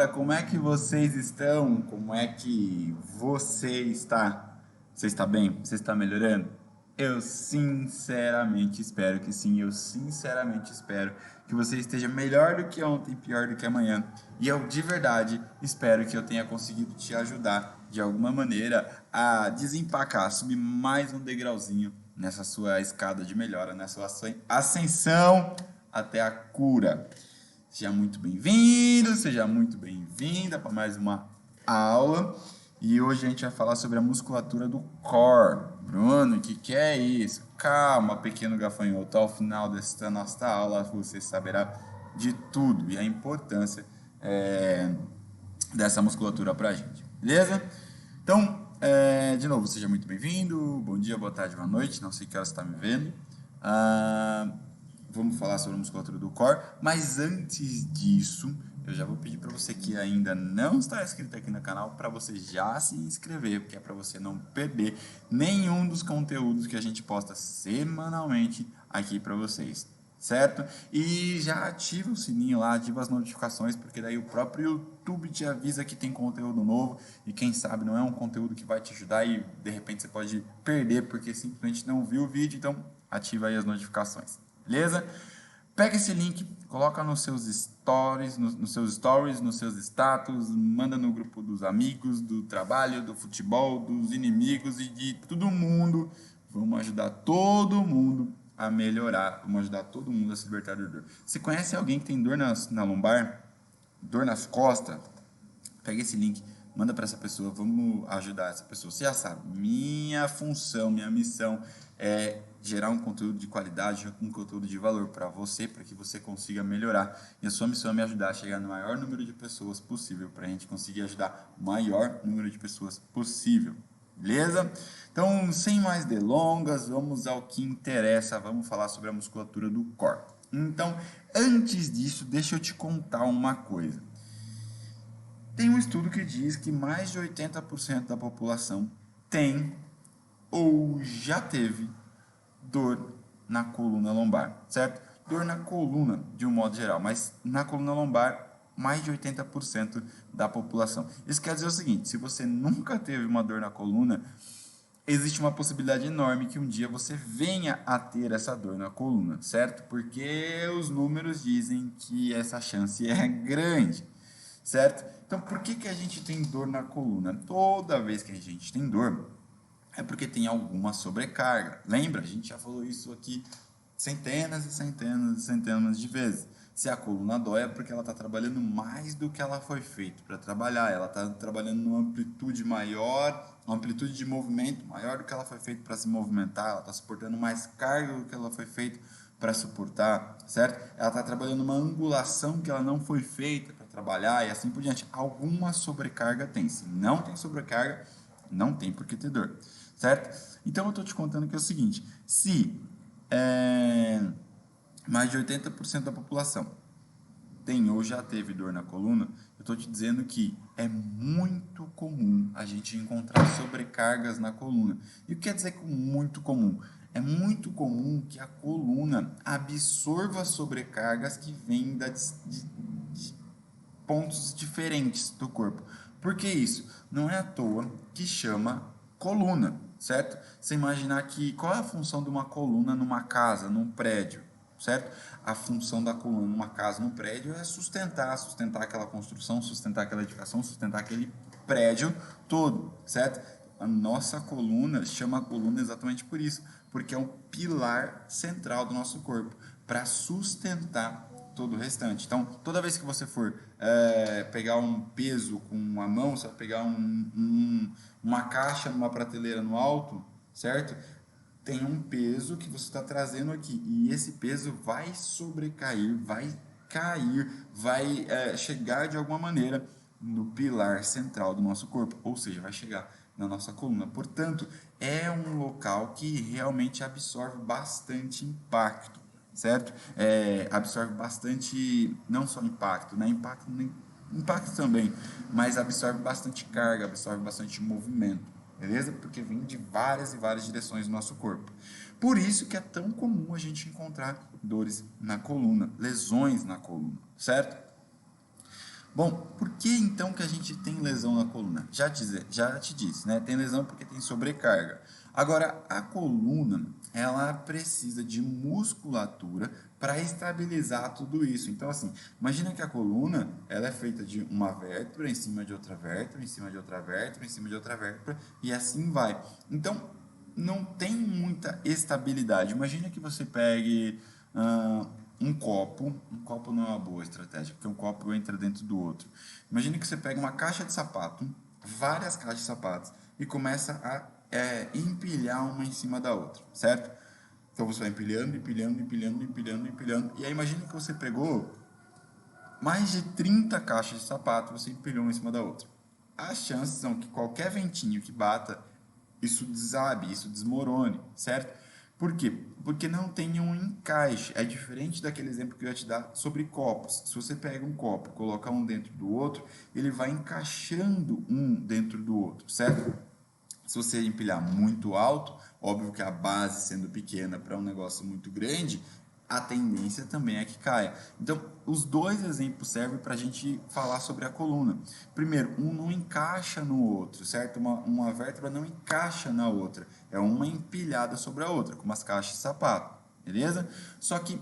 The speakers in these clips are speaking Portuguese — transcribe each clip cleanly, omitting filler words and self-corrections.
como é que vocês estão? Como é que você está? Você está bem? Você está melhorando? Eu sinceramente espero que sim, eu sinceramente espero que você esteja melhor do que ontem, pior do que amanhã. E eu de verdade espero que eu tenha conseguido te ajudar de alguma maneira a desempacar, a subir mais um degrauzinho nessa sua escada de melhora, nessa sua ascensão até a cura. Seja muito bem-vindo, seja muito bem-vinda para mais uma aula. E hoje a gente vai falar sobre a musculatura do core. Bruno, o que é isso? Calma, pequeno gafanhoto. Ao final desta nossa aula você saberá de tudo e a importância dessa musculatura para a gente. Beleza? Então, de novo, seja muito bem-vindo. Bom dia, boa tarde, boa noite. Não sei que hora você está me vendo. Vamos falar sobre a musculatura do core, mas antes disso, eu já vou pedir para você que ainda não está inscrito aqui no canal, para você já se inscrever, porque é para você não perder nenhum dos conteúdos que a gente posta semanalmente aqui para vocês, certo? E já ativa o sininho lá, ativa as notificações, porque daí o próprio YouTube te avisa que tem conteúdo novo, e quem sabe não é um conteúdo que vai te ajudar e de repente você pode perder porque simplesmente não viu o vídeo, então ativa aí as notificações. Beleza? Pega esse link, coloca nos seus stories, nos seus status, manda no grupo dos amigos, do trabalho, do futebol, dos inimigos e de todo mundo. Vamos ajudar todo mundo a melhorar, vamos ajudar todo mundo a se libertar da dor. Você conhece alguém que tem dor na lombar, dor nas costas? Pega esse link, manda para essa pessoa, vamos ajudar essa pessoa. Você já sabe, minha função, minha missão é gerar um conteúdo de qualidade, um conteúdo de valor para você, para que você consiga melhorar. E a sua missão é me ajudar a chegar no maior número de pessoas possível, para a gente conseguir ajudar o maior número de pessoas possível. Beleza? Então, sem mais delongas, vamos ao que interessa. Vamos falar sobre a musculatura do core. Então, antes disso, deixa eu te contar uma coisa. Tem um estudo que diz que mais de 80% da população tem ou já teve dor na coluna lombar, certo? Dor na coluna, de um modo geral, mas na coluna lombar, mais de 80% da população. Isso quer dizer o seguinte, se você nunca teve uma dor na coluna, existe uma possibilidade enorme que um dia você venha a ter essa dor na coluna, certo? Porque os números dizem que essa chance é grande, certo? Então, por que a gente tem dor na coluna? Toda vez que a gente tem dor, é porque tem alguma sobrecarga. Lembra? A gente já falou isso aqui centenas e centenas e centenas de vezes. Se a coluna dói é porque ela está trabalhando mais do que ela foi feita para trabalhar. Ela está trabalhando numa amplitude maior, uma amplitude de movimento maior do que ela foi feita para se movimentar. Ela está suportando mais carga do que ela foi feita para suportar, certo? Ela está trabalhando uma angulação que ela não foi feita para trabalhar e assim por diante. Alguma sobrecarga tem. Se não tem sobrecarga, não tem por que ter dor, certo? Então eu estou te contando que é o seguinte, se mais de 80% da população tem ou já teve dor na coluna, eu estou te dizendo que é muito comum a gente encontrar sobrecargas na coluna. E o que quer dizer que muito comum? É muito comum que a coluna absorva sobrecargas que vêm de pontos diferentes do corpo. Por que isso? Não é à toa que chama coluna, certo? Você imaginar que qual é a função de uma coluna numa casa, num prédio, certo? A função da coluna numa casa, num prédio é sustentar aquela construção, sustentar aquela edificação, sustentar aquele prédio todo, certo? A nossa coluna chama a coluna exatamente por isso, porque é um pilar central do nosso corpo, para sustentar todo o restante. Então, toda vez que você for pegar um peso com uma mão, você vai pegar uma caixa numa prateleira no alto, certo? Tem um peso que você está trazendo aqui, e esse peso vai sobrecair, vai cair, vai chegar de alguma maneira no pilar central do nosso corpo, ou seja, vai chegar na nossa coluna. Portanto, é um local que realmente absorve bastante impacto, certo? Absorve bastante, não só impacto, né? Impacto também, mas absorve bastante carga, absorve bastante movimento, beleza? Porque vem de várias e várias direções do nosso corpo. Por isso que é tão comum a gente encontrar dores na coluna, lesões na coluna, certo? Bom, por que então que a gente tem lesão na coluna? Já te disse, né? Tem lesão porque tem sobrecarga. Agora, a coluna, ela precisa de musculatura para estabilizar tudo isso. Então, assim, imagina que a coluna, ela é feita de uma vértebra em cima de outra vértebra, em cima de outra vértebra, em cima de outra vértebra, e assim vai. Então, não tem muita estabilidade. Imagina que você pegue um copo não é uma boa estratégia, porque um copo entra dentro do outro. Imagina que você pega uma caixa de sapato, várias caixas de sapatos, e começa a empilhar uma em cima da outra, certo? Então você vai empilhando, empilhando, empilhando, empilhando, empilhando, e aí imagina que você pegou mais de 30 caixas de sapato, você empilhou uma em cima da outra. As chances são que qualquer ventinho que bata, isso desabe, isso desmorone, certo? Por quê? Porque não tem um encaixe. É diferente daquele exemplo que eu ia te dar sobre copos. Se você pega um copo, coloca um dentro do outro, ele vai encaixando um dentro do outro, certo? Se você empilhar muito alto, óbvio que a base sendo pequena para um negócio muito grande, a tendência também é que caia. Então, os dois exemplos servem para a gente falar sobre a coluna. Primeiro, um não encaixa no outro, certo? Uma vértebra não encaixa na outra. É uma empilhada sobre a outra, como as caixas de sapato, beleza? Só que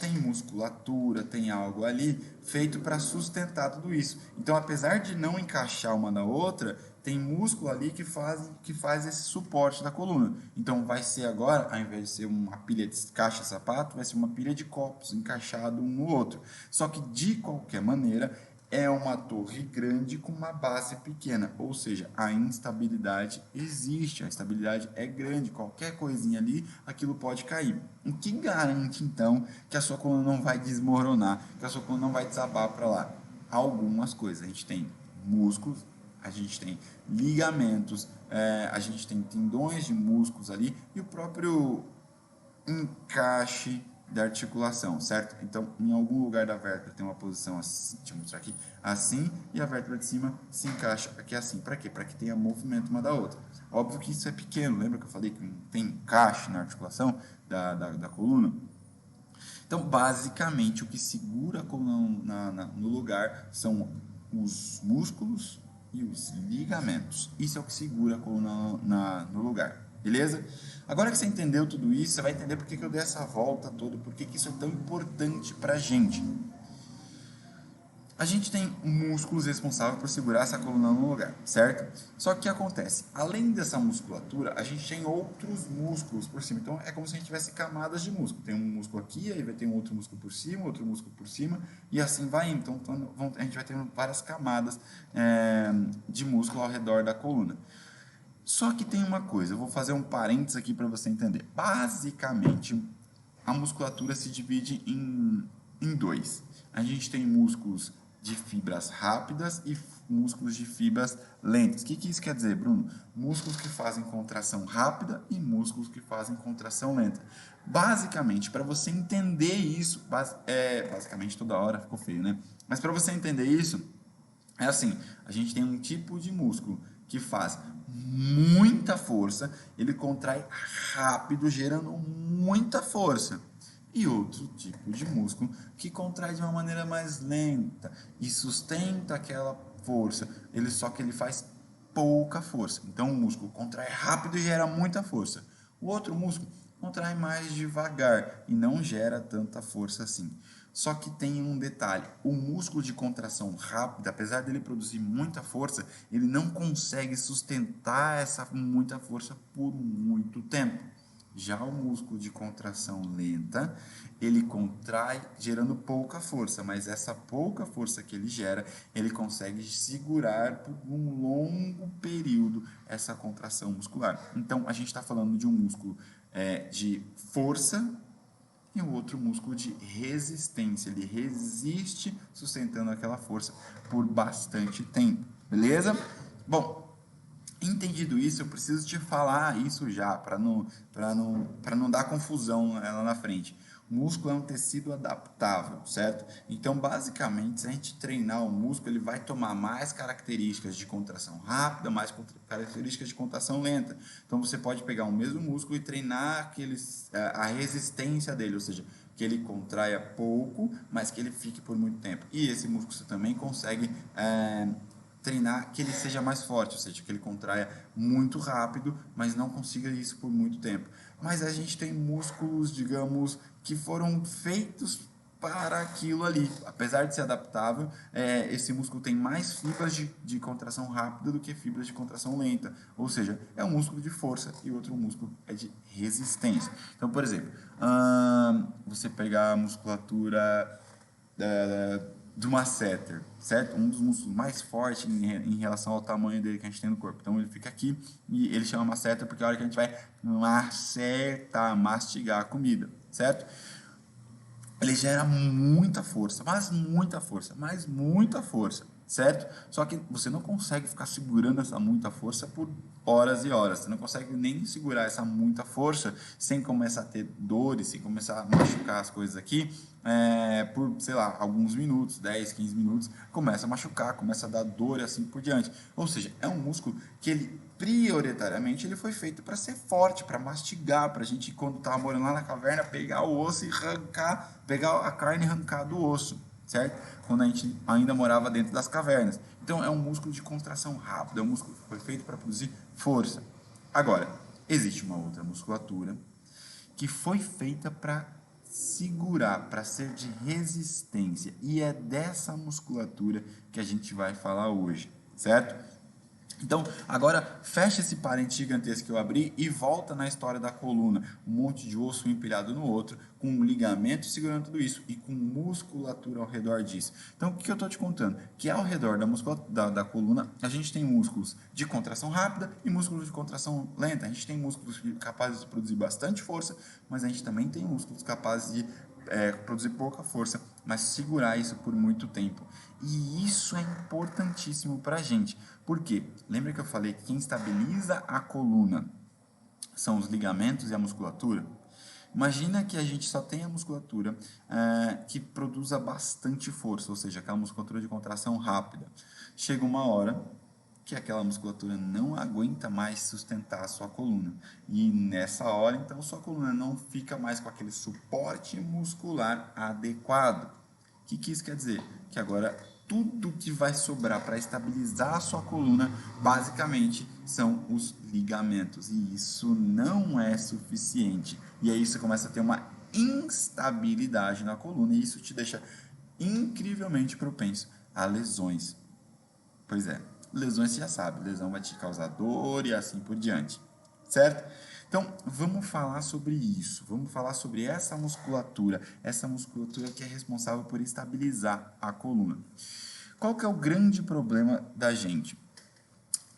tem musculatura, tem algo ali feito para sustentar tudo isso. Então, apesar de não encaixar uma na outra, tem músculo ali que faz esse suporte da coluna. Então, vai ser agora, ao invés de ser uma pilha de caixa sapato, vai ser uma pilha de copos encaixado um no outro. Só que, de qualquer maneira, é uma torre grande com uma base pequena, ou seja, a instabilidade existe, a instabilidade é grande, qualquer coisinha ali, aquilo pode cair. O que garante, então, que a sua coluna não vai desmoronar, que a sua coluna não vai desabar para lá? Algumas coisas, a gente tem músculos, a gente tem ligamentos, a gente tem tendões de músculos ali, e o próprio encaixe da articulação, certo? Então, em algum lugar da vértebra tem uma posição assim, deixa eu mostrar aqui, assim, e a vértebra de cima se encaixa aqui assim. Para quê? Para que tenha movimento uma da outra. Óbvio que isso é pequeno, lembra que eu falei que tem encaixe na articulação da coluna? Então, basicamente, o que segura a coluna no lugar são os músculos e os ligamentos. Isso é o que segura a coluna no lugar, beleza? Agora que você entendeu tudo isso, você vai entender por que eu dei essa volta toda, por que isso é tão importante para a gente. A gente tem músculos responsáveis por segurar essa coluna no lugar, certo? Só que o que acontece? Além dessa musculatura, a gente tem outros músculos por cima. Então, é como se a gente tivesse camadas de músculo. Tem um músculo aqui, aí vai ter um outro músculo por cima, outro músculo por cima, e assim vai indo. Então a gente vai tendo várias camadas de músculo ao redor da coluna. Só que tem uma coisa, eu vou fazer um parênteses aqui para você entender. Basicamente, a musculatura se divide em dois. A gente tem músculos de fibras rápidas e músculos de fibras lentas. O que isso quer dizer, Bruno? Músculos que fazem contração rápida e músculos que fazem contração lenta. Basicamente, para você entender isso, basicamente toda hora ficou feio, né? Mas para você entender isso, é assim, a gente tem um tipo de músculo que faz muita força, ele contrai rápido, gerando muita força. E outro tipo de músculo que contrai de uma maneira mais lenta e sustenta aquela força, só que ele faz pouca força. Então o músculo contrai rápido e gera muita força. O outro músculo contrai mais devagar e não gera tanta força assim. Só que tem um detalhe, o músculo de contração rápida, apesar dele produzir muita força, ele não consegue sustentar essa muita força por muito tempo. Já o músculo de contração lenta, ele contrai gerando pouca força, mas essa pouca força que ele gera, ele consegue segurar por um longo período essa contração muscular. Então, a gente está falando de um músculo de força e o outro músculo de resistência. Ele resiste sustentando aquela força por bastante tempo, beleza? Bom, entendido isso, eu preciso te falar isso já, para não dar confusão lá na frente. O músculo é um tecido adaptável, certo? Então, basicamente, se a gente treinar o músculo, ele vai tomar mais características de contração rápida, mais características de contração lenta. Então, você pode pegar o mesmo músculo e treinar a resistência dele, ou seja, que ele contraia pouco, mas que ele fique por muito tempo. E esse músculo você também consegue treinar que ele seja mais forte, ou seja, que ele contraia muito rápido, mas não consiga isso por muito tempo. Mas a gente tem músculos, digamos, que foram feitos para aquilo ali. Apesar de ser adaptável, esse músculo tem mais fibras de contração rápida do que fibras de contração lenta. Ou seja, é um músculo de força e outro músculo é de resistência. Então, por exemplo, você pegar a musculatura do masseter, certo? Um dos músculos mais fortes em relação ao tamanho dele que a gente tem no corpo. Então ele fica aqui e ele chama masseter porque é a hora que a gente vai mastigar a comida, certo? Ele gera muita força, mas muita força, certo? Só que você não consegue ficar segurando essa muita força por horas e horas. Você não consegue nem segurar essa muita força sem começar a ter dores, sem começar a machucar as coisas aqui por, sei lá, alguns minutos, 10, 15 minutos, começa a machucar, começa a dar dor e assim por diante. Ou seja, é um músculo que ele prioritariamente ele foi feito para ser forte, para mastigar, para a gente, quando estava morando lá na caverna, pegar o osso e arrancar, pegar a carne e arrancar do osso, certo? Quando a gente ainda morava dentro das cavernas. Então é um músculo de contração rápida, é um músculo que foi feito para produzir força. Agora, existe uma outra musculatura que foi feita para segurar, para ser de resistência, e é dessa musculatura que a gente vai falar hoje, certo? Então, agora fecha esse parênteses gigantesco que eu abri e volta na história da coluna. Um monte de osso empilhado no outro, com um ligamento segurando tudo isso e com musculatura ao redor disso. Então, o que eu estou te contando? Que ao redor da coluna, a gente tem músculos de contração rápida e músculos de contração lenta. A gente tem músculos capazes de produzir bastante força, mas a gente também tem músculos capazes de produzir pouca força, mas segurar isso por muito tempo. E isso é importantíssimo para a gente. Por quê? Lembra que eu falei que quem estabiliza a coluna são os ligamentos e a musculatura? Imagina que a gente só tem a musculatura que produza bastante força, ou seja, aquela musculatura de contração rápida. Chega uma hora que aquela musculatura não aguenta mais sustentar a sua coluna. E nessa hora, então, sua coluna não fica mais com aquele suporte muscular adequado. O que isso quer dizer? Que agora tudo que vai sobrar para estabilizar a sua coluna, basicamente, são os ligamentos. E isso não é suficiente. E aí você começa a ter uma instabilidade na coluna e isso te deixa incrivelmente propenso a lesões. Pois é, lesões você já sabe, lesão vai te causar dor e assim por diante, certo? Então, vamos falar sobre isso, vamos falar sobre essa musculatura que é responsável por estabilizar a coluna. Qual que é o grande problema da gente?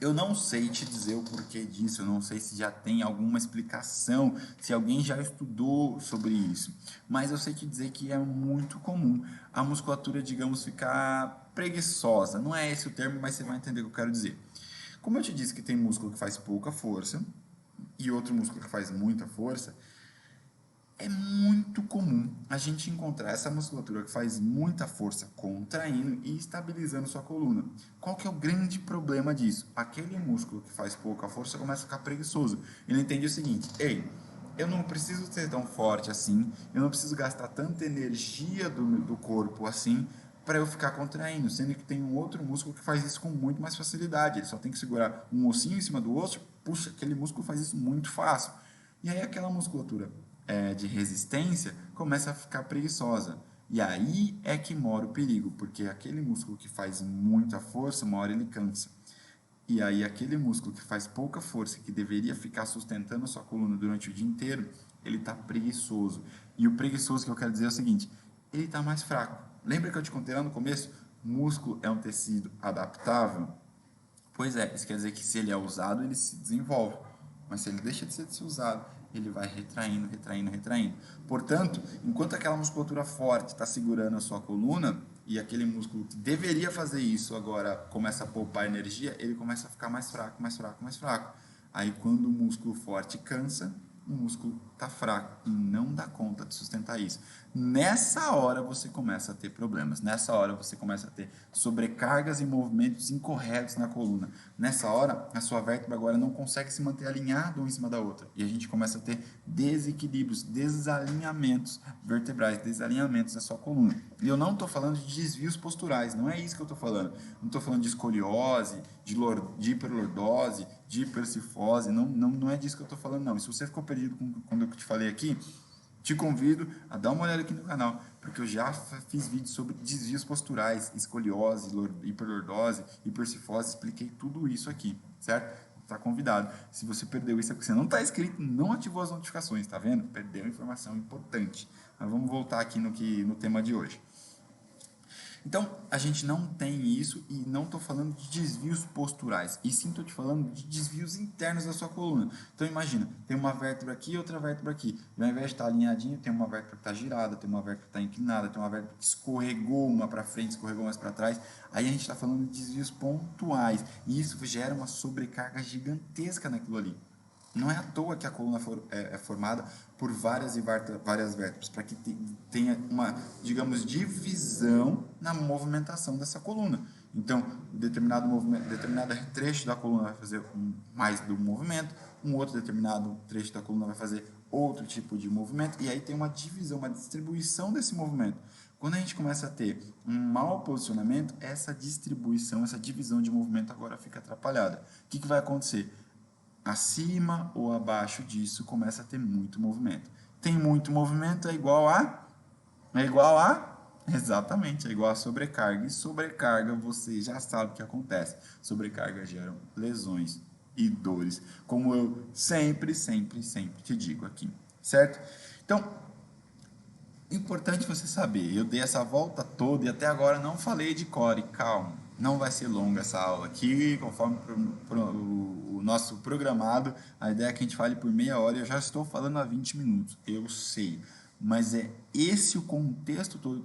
Eu não sei te dizer o porquê disso, eu não sei se já tem alguma explicação, se alguém já estudou sobre isso, mas eu sei te dizer que é muito comum a musculatura, digamos, ficar preguiçosa. Não é esse o termo, mas você vai entender o que eu quero dizer. Como eu te disse que tem músculo que faz pouca força e outro músculo que faz muita força, é muito comum a gente encontrar essa musculatura que faz muita força contraindo e estabilizando sua coluna. Qual que é o grande problema disso? Aquele músculo que faz pouca força começa a ficar preguiçoso. Ele entende o seguinte: ei, eu não preciso ser tão forte assim, eu não preciso gastar tanta energia do corpo assim para eu ficar contraindo, sendo que tem um outro músculo que faz isso com muito mais facilidade. Ele só tem que segurar um ossinho em cima do osso, puxa, aquele músculo faz isso muito fácil. E aí aquela musculatura de resistência começa a ficar preguiçosa. E aí é que mora o perigo, porque aquele músculo que faz muita força, uma hora ele cansa. E aí aquele músculo que faz pouca força, que deveria ficar sustentando a sua coluna durante o dia inteiro, ele está preguiçoso. E o preguiçoso que eu quero dizer é o seguinte: ele está mais fraco. Lembra que eu te contei lá no começo? Músculo é um tecido adaptável? Pois é, isso quer dizer que se ele é usado, ele se desenvolve. Mas se ele deixa de ser usado, ele vai retraindo, retraindo, retraindo. Portanto, enquanto aquela musculatura forte está segurando a sua coluna, e aquele músculo que deveria fazer isso agora começa a poupar energia, ele começa a ficar mais fraco, mais fraco, mais fraco. Aí quando o músculo forte cansa, o músculo está fraco e não dá conta de sustentar isso. Nessa hora você começa a ter problemas. Nessa hora você começa a ter sobrecargas e movimentos incorretos na coluna. Nessa hora, a sua vértebra agora não consegue se manter alinhada uma em cima da outra. E a gente começa a ter desequilíbrios, desalinhamentos vertebrais, desalinhamentos da sua coluna. E eu não estou falando de desvios posturais, não é isso que eu estou falando. Não estou falando de escoliose, de hiperlordose, de hipercifose, não é disso que eu estou falando, não. E se você ficou perdido quando eu te falei aqui, te convido a dar uma olhada aqui no canal, porque eu já fiz vídeos sobre desvios posturais, escoliose, hiperlordose, hipercifose, expliquei tudo isso aqui, certo? Está convidado. Se você perdeu isso é porque você não está inscrito, não ativou as notificações, tá vendo? Perdeu informação importante. Mas vamos voltar aqui no tema de hoje. Então, a gente não tem isso e não estou falando de desvios posturais, e sim estou te falando de desvios internos da sua coluna. Então, imagina, tem uma vértebra aqui e outra vértebra aqui. E ao invés de estar alinhadinho, tem uma vértebra que está girada, tem uma vértebra que está inclinada, tem uma vértebra que escorregou uma para frente, escorregou mais para trás. Aí a gente está falando de desvios pontuais, e isso gera uma sobrecarga gigantesca naquilo ali. Não é à toa que a coluna é formada por várias vértebras, para que tenha uma, digamos, divisão na movimentação dessa coluna. Então, determinado trecho da coluna vai fazer mais do movimento, um outro determinado trecho da coluna vai fazer outro tipo de movimento, e aí tem uma divisão, uma distribuição desse movimento. Quando a gente começa a ter um mau posicionamento, essa distribuição, essa divisão de movimento agora fica atrapalhada. O que vai acontecer? Acima ou abaixo disso começa a ter muito movimento. Tem muito movimento é igual a exatamente, é igual a sobrecarga. E sobrecarga você já sabe o que acontece. Sobrecarga gera lesões e dores, como eu sempre te digo aqui, certo? Então, importante você saber, eu dei essa volta toda e até agora não falei de core, calma. Não vai ser longa essa aula aqui, conforme o nosso programado. A ideia é que a gente fale por meia hora e eu já estou falando há 20 minutos. Eu sei, mas é esse o contexto todo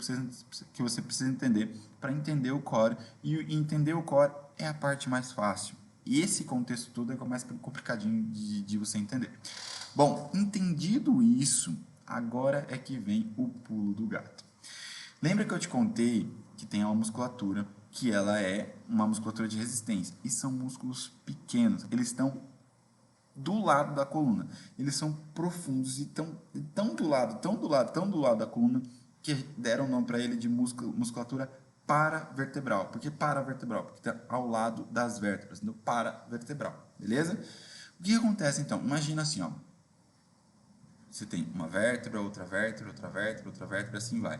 que você precisa entender para entender o core. E entender o core é a parte mais fácil. E esse contexto todo é o mais complicadinho de você entender. Bom, entendido isso, agora é que vem o pulo do gato. Lembra que eu te contei que tem uma musculatura que ela é uma musculatura de resistência e são músculos pequenos, eles estão do lado da coluna, eles são profundos e tão do lado da coluna que deram o nome para ele de musculatura paravertebral. Por que paravertebral? Porque está ao lado das vértebras, no paravertebral, beleza? O que acontece então? Imagina assim, ó. Você tem uma vértebra, outra vértebra, outra vértebra, outra vértebra, assim vai.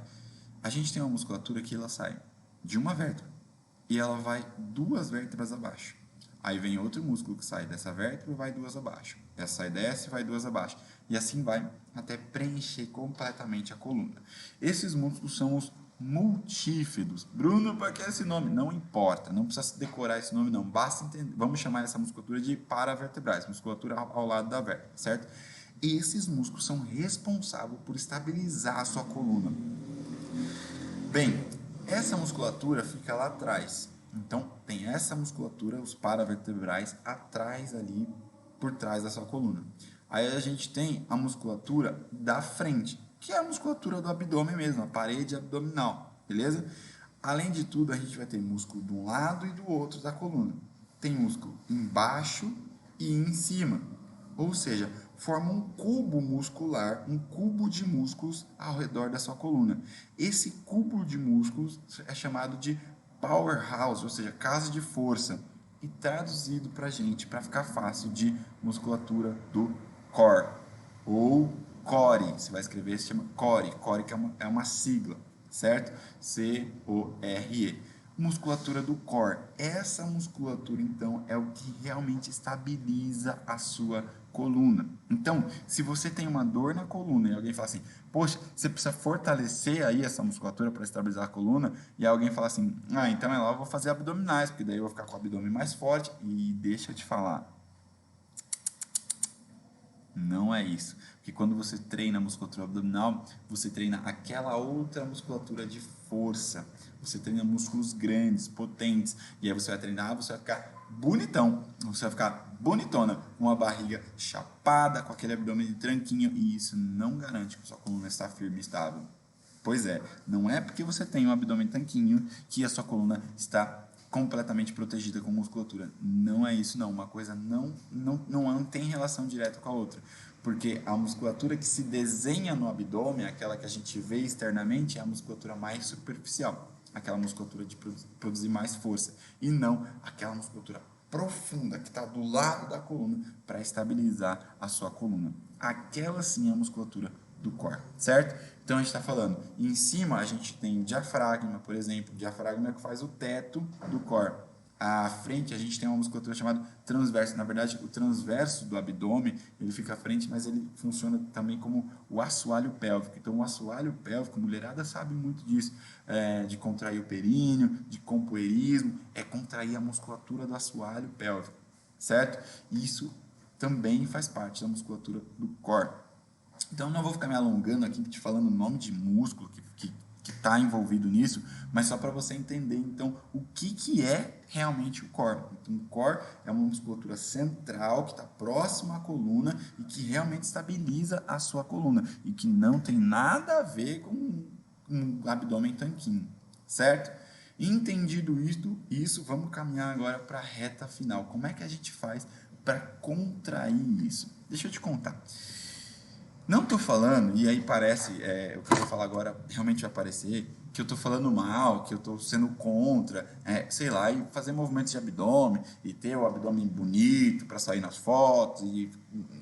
A gente tem uma musculatura que ela sai de uma vértebra e ela vai 2 vértebras abaixo. Aí vem outro músculo que sai dessa vértebra e vai 2 abaixo. Essa sai dessa e vai 2 abaixo. E assim vai até preencher completamente a coluna. Esses músculos são os multífidos. Bruno, para que esse nome? Não importa, não precisa decorar esse nome não. Basta entender. Vamos chamar essa musculatura de paravertebrais, musculatura ao lado da vértebra, certo? Esses músculos são responsáveis por estabilizar a sua coluna. Bem, essa musculatura fica lá atrás. Então, tem essa musculatura, os paravertebrais, atrás ali, por trás da sua coluna. Aí a gente tem a musculatura da frente, que é a musculatura do abdômen mesmo, a parede abdominal, beleza? Além de tudo, a gente vai ter músculo de um lado e do outro da coluna. Tem músculo embaixo e em cima. Ou seja, forma um cubo muscular, um cubo de músculos ao redor da sua coluna. Esse cubo de músculos é chamado de powerhouse, ou seja, casa de força. E traduzido para a gente, para ficar fácil, de musculatura do core, ou core, você vai escrever, se chama core, core que é uma sigla, certo? C-O-R-E. Musculatura do core. Essa musculatura, então, é o que realmente estabiliza a sua coluna. Então, se você tem uma dor na coluna e alguém fala assim, poxa, você precisa fortalecer aí essa musculatura para estabilizar a coluna, e alguém fala assim, então eu vou fazer abdominais, porque daí eu vou ficar com o abdômen mais forte, e deixa eu te falar, não é isso. Porque quando você treina a musculatura abdominal, você treina aquela outra musculatura de força. Você treina músculos grandes, potentes. E aí você vai treinar, você vai ficar bonitão. Você vai ficar bonitona, uma barriga chapada, com aquele abdômen de tranquinho, e isso não garante que a sua coluna está firme e estável. Pois é, não é porque você tem um abdômen tanquinho que a sua coluna está completamente protegida com musculatura. Não é isso não, uma coisa não tem relação direta com a outra. Porque a musculatura que se desenha no abdômen, aquela que a gente vê externamente, é a musculatura mais superficial. Aquela musculatura de produzir mais força. E não aquela musculatura profunda que está do lado da coluna para estabilizar a sua coluna. Aquela sim é a musculatura do core, certo? Então a gente está falando, em cima a gente tem o diafragma, por exemplo, o diafragma é que faz o teto do core. À frente a gente tem uma musculatura chamada transverso. Na verdade, o transverso do abdômen, ele fica à frente, mas ele funciona também como o assoalho pélvico. Então, o assoalho pélvico, mulherada sabe muito disso, de contrair o períneo, de compoeirismo, é contrair a musculatura do assoalho pélvico, certo? Isso também faz parte da musculatura do core. Então, não vou ficar me alongando aqui, te falando o nome de músculo que está envolvido nisso, mas só para você entender, então, o que é realmente o core. Então, o core é uma musculatura central que está próxima à coluna e que realmente estabiliza a sua coluna e que não tem nada a ver com um abdômen tanquinho, certo? Entendido isso, vamos caminhar agora para a reta final. Como é que a gente faz para contrair isso? Deixa eu te contar. Não estou falando, e aí parece, o que eu vou falar agora realmente vai parecer, que eu estou falando mal, que eu estou sendo contra, sei lá, e fazer movimentos de abdômen, e ter o abdômen bonito para sair nas fotos, e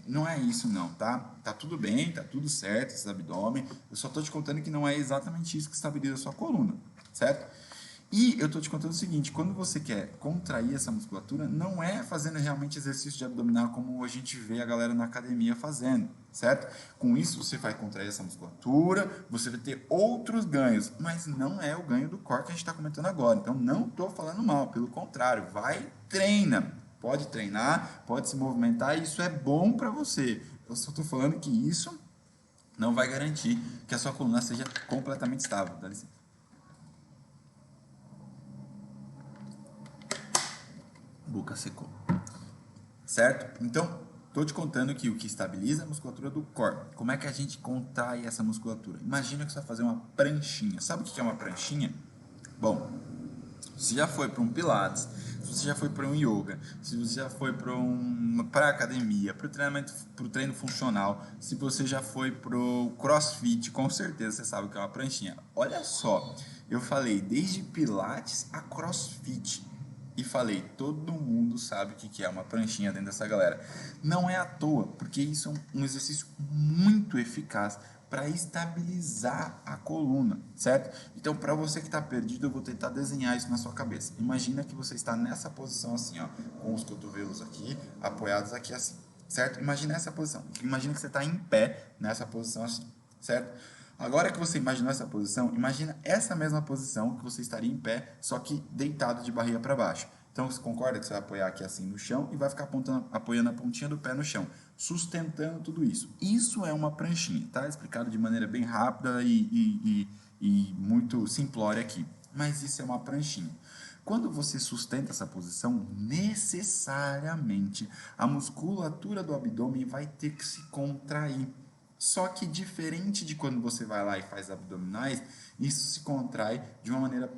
não é isso não, tá? Tá tudo bem, tá tudo certo esse abdômen, eu só estou te contando que não é exatamente isso que estabiliza a sua coluna, certo? E eu estou te contando o seguinte, quando você quer contrair essa musculatura, não é fazendo realmente exercício de abdominal como a gente vê a galera na academia fazendo, certo? Com isso você vai contrair essa musculatura, você vai ter outros ganhos, mas não é o ganho do core que a gente está comentando agora. Então não estou falando mal, pelo contrário, vai, treina. Pode treinar, pode se movimentar, e isso é bom para você. Eu só estou falando que isso não vai garantir que a sua coluna seja completamente estável. Dá licença. Boca secou. Certo? Então, estou te contando que o que estabiliza a musculatura do core. Como é que a gente contrai essa musculatura? Imagina que você vai fazer uma pranchinha. Sabe o que é uma pranchinha? Bom, se você já foi para um pilates, se você já foi para um yoga, se você já foi para academia, para o treino funcional, se você já foi para o crossfit, com certeza você sabe o que é uma pranchinha. Olha só, eu falei desde pilates a crossfit. E falei, todo mundo sabe o que é uma pranchinha dentro dessa galera. Não é à toa, porque isso é um exercício muito eficaz para estabilizar a coluna, certo? Então, para você que está perdido, eu vou tentar desenhar isso na sua cabeça. Imagina que você está nessa posição assim, ó, com os cotovelos aqui, apoiados aqui assim, certo? Imagina essa posição. Imagina que você está em pé nessa posição assim, certo? Agora que você imaginou essa posição, imagina essa mesma posição que você estaria em pé, só que deitado de barriga para baixo. Então, você concorda que você vai apoiar aqui assim no chão e vai ficar apoiando a pontinha do pé no chão, sustentando tudo isso. Isso é uma pranchinha, tá? Explicado de maneira bem rápida e muito simplória aqui. Mas isso é uma pranchinha. Quando você sustenta essa posição, necessariamente a musculatura do abdômen vai ter que se contrair. Só que diferente de quando você vai lá e faz abdominais, isso se contrai de uma maneira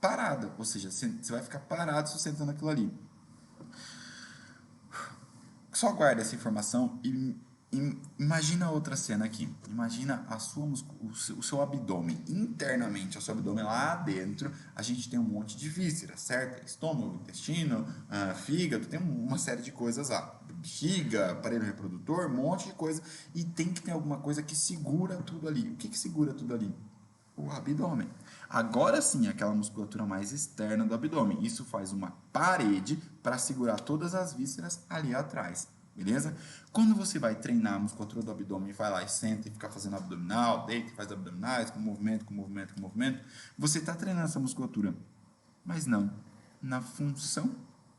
parada, ou seja, você vai ficar parado sustentando aquilo ali. Só guarda essa informação e imagina outra cena aqui. Imagina o seu abdômen. Internamente, o seu abdômen lá dentro, a gente tem um monte de vísceras, certo? Estômago, intestino, fígado, tem uma série de coisas lá. Bexiga, aparelho reprodutor, um monte de coisa. E tem que ter alguma coisa que segura tudo ali. O que segura tudo ali? O abdômen. Agora sim, aquela musculatura mais externa do abdômen. Isso faz uma parede para segurar todas as vísceras ali atrás. Beleza? Quando você vai treinar a musculatura do abdômen, vai lá e senta e fica fazendo abdominal, deita e faz abdominais, com movimento, você está treinando essa musculatura, mas não na função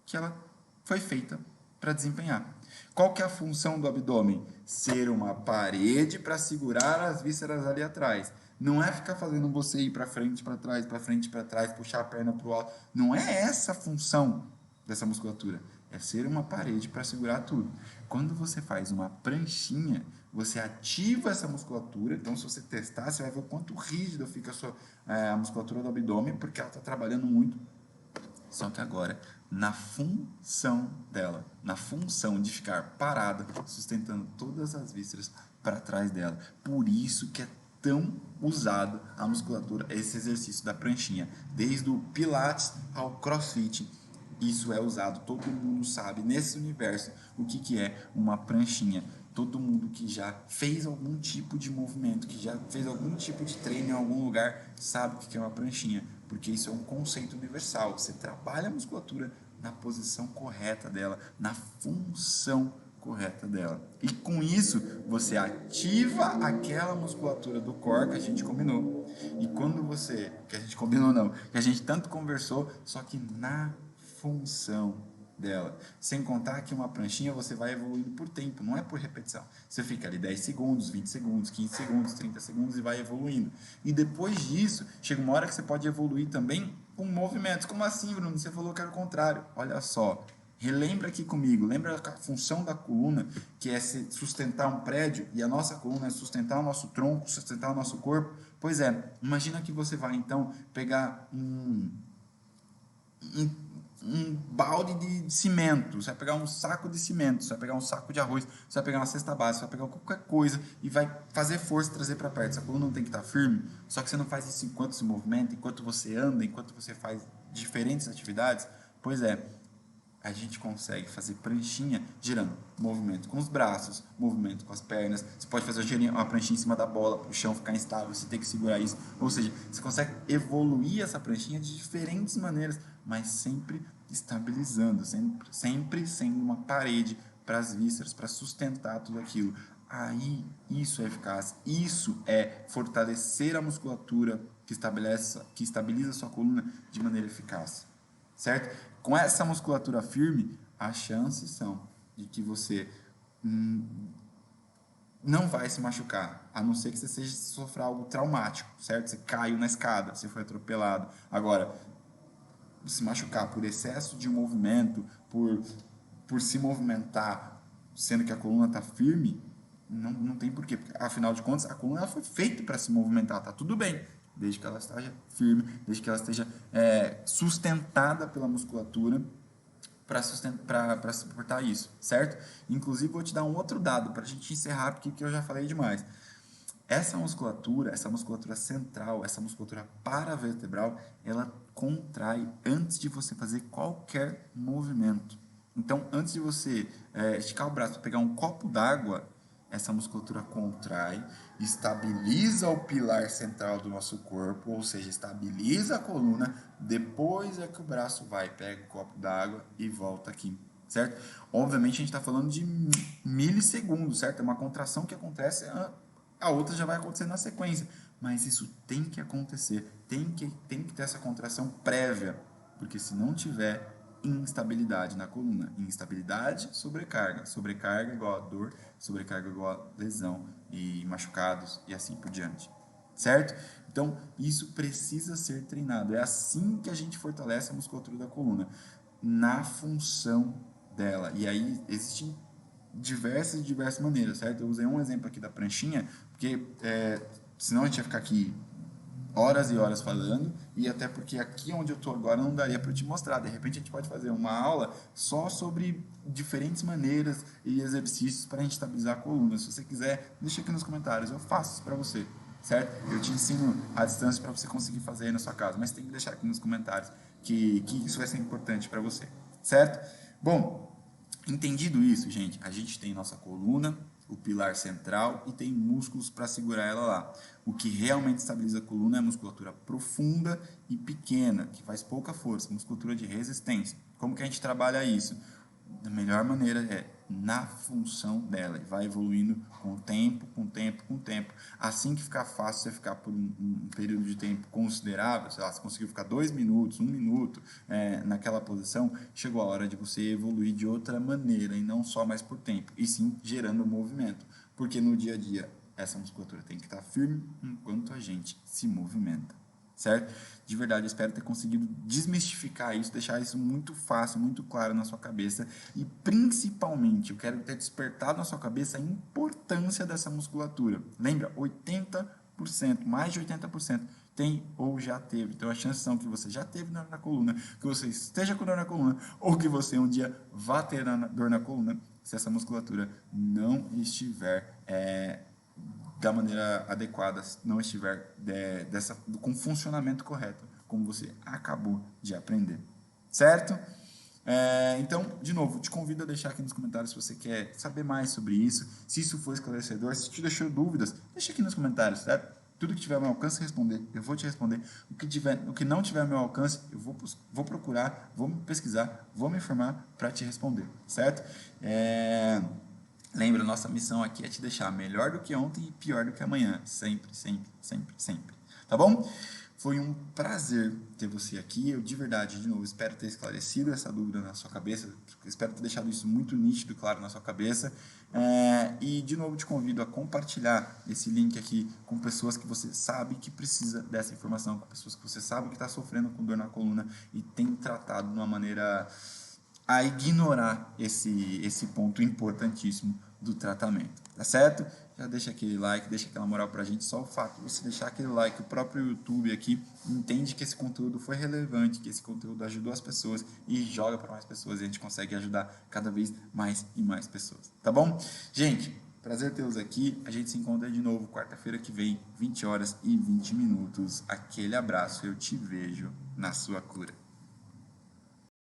que ela foi feita para desempenhar. Qual que é a função do abdômen? Ser uma parede para segurar as vísceras ali atrás. Não é ficar fazendo você ir para frente, para trás, puxar a perna para o alto. Não é essa a função dessa musculatura. é ser uma parede para segurar tudo. Quando você faz uma pranchinha, você ativa essa musculatura. Então, se você testar, você vai ver o quanto rígida fica a musculatura do abdômen, porque ela está trabalhando muito. Só que agora, na função dela, na função de ficar parada, sustentando todas as vísceras para trás dela. Por isso que é tão usado a musculatura, esse exercício da pranchinha. Desde o Pilates ao CrossFit, isso é usado. Todo mundo sabe, nesse universo, o que é uma pranchinha. Todo mundo que já fez algum tipo de movimento, que já fez algum tipo de treino em algum lugar, sabe o que é uma pranchinha, porque isso é um conceito universal. Você trabalha a musculatura na posição correta dela, na função correta dela. E com isso, você ativa aquela musculatura do core que a gente combinou. E quando você, que a gente combinou não, que a gente tanto conversou, só que na função dela. Sem contar que uma pranchinha você vai evoluindo por tempo, não é por repetição. Você fica ali 10 segundos, 20 segundos, 15 segundos, 30 segundos e vai evoluindo. E depois disso, chega uma hora que você pode evoluir também com movimentos. Como assim, Bruno? Você falou que era o contrário. Olha só, relembra aqui comigo, lembra a função da coluna, que é sustentar um prédio, e a nossa coluna é sustentar o nosso tronco, sustentar o nosso corpo? Pois é, imagina que você vai então pegar um balde de cimento, você vai pegar um saco de cimento, você vai pegar um saco de arroz, você vai pegar uma cesta básica, você vai pegar qualquer coisa e vai fazer força trazer para perto. Essa coluna não tem que estar firme, só que você não faz isso enquanto se movimenta, enquanto você anda, enquanto você faz diferentes atividades. Pois é, a gente consegue fazer pranchinha girando movimento com os braços, movimento com as pernas. Você pode fazer uma pranchinha em cima da bola para o chão ficar instável, você tem que segurar isso. Ou seja, você consegue evoluir essa pranchinha de diferentes maneiras, mas sempre estabilizando, sempre sendo uma parede para as vísceras, para sustentar tudo aquilo. Aí isso é eficaz, isso é fortalecer a musculatura que estabiliza a sua coluna de maneira eficaz. Certo? Com essa musculatura firme, as chances são de que você não vai se machucar, a não ser que você seja sofrer algo traumático, certo? Você caiu na escada, você foi atropelado. Agora, se machucar por excesso de movimento, por se movimentar, sendo que a coluna está firme, não tem porquê. Porque, afinal de contas, a coluna foi feita para se movimentar, tá tudo bem, desde que ela esteja firme, desde que ela esteja sustentada pela musculatura para suportar isso, certo? Inclusive, vou te dar um outro dado para a gente encerrar, porque eu já falei demais. Essa musculatura central, essa musculatura paravertebral, ela contrai antes de você fazer qualquer movimento. Então, antes de você esticar o braço para pegar um copo d'água, essa musculatura contrai, estabiliza o pilar central do nosso corpo, ou seja, estabiliza a coluna, depois é que o braço vai, pega o copo d'água e volta aqui, certo? Obviamente, a gente está falando de milissegundos, certo? É uma contração que acontece, a outra já vai acontecer na sequência, mas isso tem que acontecer, tem que ter essa contração prévia, porque se não tiver, instabilidade na coluna, instabilidade, sobrecarga, sobrecarga igual a dor, sobrecarga igual a lesão e machucados e assim por diante, certo? Então, isso precisa ser treinado, é assim que a gente fortalece a musculatura da coluna, na função dela, e aí existem diversas maneiras, certo? Eu usei um exemplo aqui da pranchinha, porque senão a gente ia ficar aqui horas e horas falando, e até porque aqui onde eu estou agora não daria para te mostrar. De repente a gente pode fazer uma aula só sobre diferentes maneiras e exercícios para a gente estabilizar a coluna. Se você quiser, deixa aqui nos comentários, eu faço isso para você, certo? Eu te ensino à distância para você conseguir fazer aí na sua casa, mas tem que deixar aqui nos comentários que isso vai ser importante para você, certo? Bom, entendido isso, gente, a gente tem nossa coluna, o pilar central e tem músculos para segurar ela lá. O que realmente estabiliza a coluna é a musculatura profunda e pequena, que faz pouca força, musculatura de resistência. Como que a gente trabalha isso? Da melhor maneira é na função dela, e vai evoluindo com o tempo, com o tempo, com o tempo. Assim que ficar fácil você ficar por um período de tempo considerável, sei lá, você conseguiu ficar 2 minutos, 1 minuto naquela posição, chegou a hora de você evoluir de outra maneira, e não só mais por tempo, e sim gerando movimento. Porque no dia a dia, essa musculatura tem que estar firme enquanto a gente se movimenta, certo? De verdade, eu espero ter conseguido desmistificar isso, deixar isso muito fácil, muito claro na sua cabeça e principalmente eu quero ter despertado na sua cabeça a importância dessa musculatura. Lembra, 80%, mais de 80% tem ou já teve. Então, a chance são que você já teve dor na coluna, que você esteja com dor na coluna, ou que você um dia vá ter dor na coluna, se essa musculatura não estiver da maneira adequada, não estiver com funcionamento correto, como você acabou de aprender. Certo? Então, de novo, te convido a deixar aqui nos comentários se você quer saber mais sobre isso, se isso foi esclarecedor, se te deixou dúvidas, deixa aqui nos comentários, certo? Tudo que tiver ao meu alcance responder, eu vou te responder. O que não tiver ao meu alcance, eu vou procurar, vou me pesquisar, vou me informar para te responder, certo? Lembra, nossa missão aqui é te deixar melhor do que ontem e pior do que amanhã. Sempre, sempre, sempre, sempre. Tá bom? Foi um prazer ter você aqui. Eu, de verdade, de novo, espero ter esclarecido essa dúvida na sua cabeça. Espero ter deixado isso muito nítido, claro, na sua cabeça. E, de novo, te convido a compartilhar esse link aqui com pessoas que você sabe que precisa dessa informação, com pessoas que você sabe que está sofrendo com dor na coluna e tem tratado de uma maneira a ignorar esse ponto importantíssimo do tratamento, tá certo? Já deixa aquele like, deixa aquela moral pra gente, só o fato de você deixar aquele like, o próprio YouTube aqui entende que esse conteúdo foi relevante, que esse conteúdo ajudou as pessoas e joga para mais pessoas e a gente consegue ajudar cada vez mais e mais pessoas, tá bom? Gente, prazer tê-los aqui, a gente se encontra de novo quarta-feira que vem, 20 horas e 20 minutos. Aquele abraço, eu te vejo na sua cura.